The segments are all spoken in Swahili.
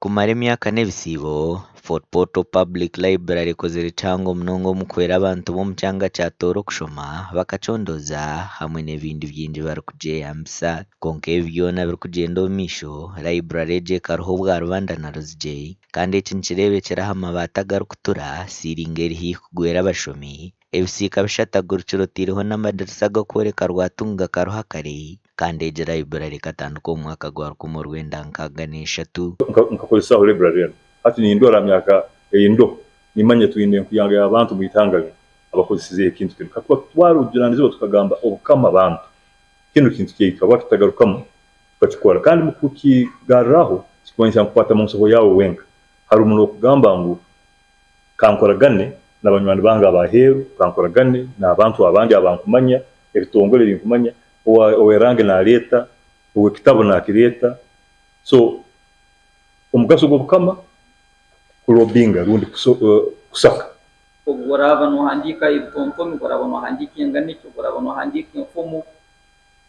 Kumara emyaka n'ebisiibo, Fort Portal Public Library ekozire kyangu munonga omu kuhwera abantu b'omu kyanga kya Tooro kushoma bakacondoza hamwe n'ebindi bingi barikugyeyambisa. Kwonka ebi byona birikugyenda omu maisho, library egi ekaroho bwa Rwanda Knowledge kandi eki nikireebekera aha mabaati agarikutura, ceiling eri haihi kugwera abashomi, ebisiika bishatu agurukirwe n'amadirisa gakworeka rwatunga karoho akare, kandi egi library ekatandika omu mwaka gwa 1963. nkakozesaho library hati nindora myaka endo nimanye tuyinde nkuyanga abantu mu itanga abakozesize ekintu kino kakuba twarugiranize tukagamba obukama abantu kino kintu kikaba kitagarukamo tukakikora kandi mu kukigarraho kikonyesha nkwata mu nsoho yawe wenka hari umuntu okugamba ngo kankoragane n'abanywani banga abaheru kankoragane n'abantu abandi abankumanya ebitongole binkumanya owerange na leta uwe kitabu na kireta so umugaso gobukama kurobinga rundi kusaka goraba no handika ibtontomi goraba no handika inganicho goraba no handika imfumo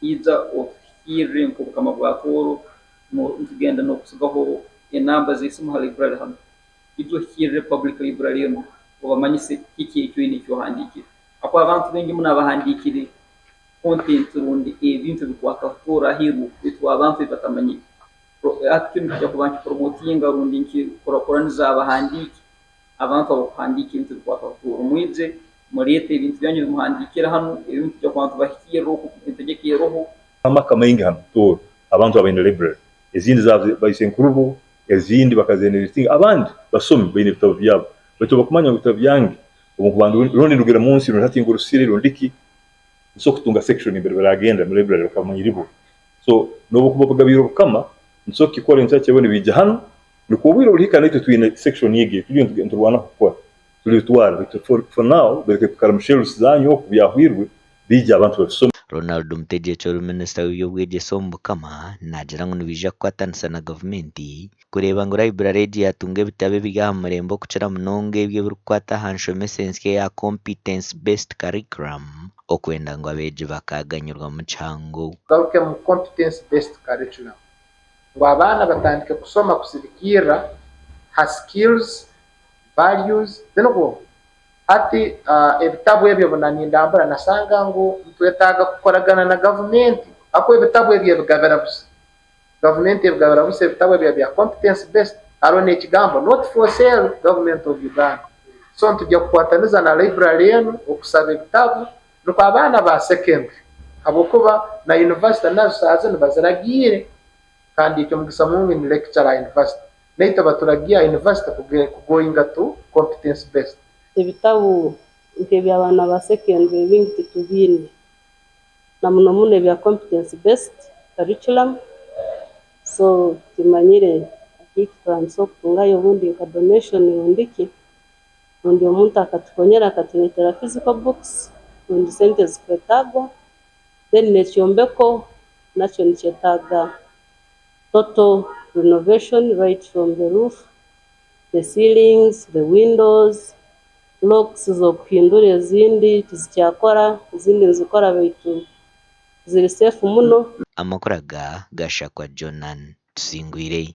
iza ofire nkubukama bwa Tooro no ngenda no kusigaho inamba zisimu ha library hano ibyo hire public library no obamanyise kiki icyo ni cyo handikira akwa abantu bengi muna bahandikire content rundi ebintu bikwaka Tooro hiru bitwa abantu batamanyi akintu cyo kubanki promoting rundi nki korakoraniza abahandiki abantu abahandiki ibintu bikwaka Tooro mwize murete ibintu byanyu bimuhandikira hano ibintu cyo kwantu bahikiye roho integeke roho amaka maingi hano Tooro abantu abine library ezindi zavuze bayisenkurubo ezindi bakazenera abandi basomi bine bitabo byabo bato bakumanya bitabo byange ubu kubantu rundi rugera munsi runati ngurusire rundiki so kutunga section imbere baragenda muri library bakamanya iribo so no kubaga biro kama nsoki kore ntache bone bijya hano nikubwira urihika n'icyo twine section yige tujye nturwana gukora turi twara for now bereke karamushelus zanyu kubyahwirwe bijya abantu basoma. Ronald Muteje Minister w'Ubwegeso mu Bukama nagira ngo nibija kwatanisa na government kureba ngo library egi yatunga ebitabe biga mu marembo kucira munonge ebyo birukwata hanshome sense ya competence based curriculum okwenda ngo abeje bakaganyurwa mu cyango garuke mu competence based curriculum ngo abana batandike kusoma kusirikira ha skills values tenogo ati ebitabu ebyo bonani ndambara nasanga ngo twetaga kukoragana na government ako ebitabu ebyo bigabira busa government ebigabira busa ebitabu ebyo bya competence based arone kigambo not for sale government of Uganda so tujya kukwataniza na library yenu okusaba ebitabu nuko abana ba secondary abokuba na university nazo saze baziragire kandi icyo mugisamungu ni lecturer university neita baturagia university kugoinga to competence based ebitabu nke by'abana ba secondary bingi tubine na muno bya competence based curriculum so timanyire akikiranso kutungayo bundi ka donation ndiki undi omuntu akatukonyera akatuletera physical books undi sentence kwetagwa then nekyombeko nacho nichetaga total renovation right from the roof, the ceilings, the windows, locks zo kuhindura ezindi tizicyakora izindi nzikora baitu ziri safe muno. Amakuraga gashakwa Jonan Tusingwire.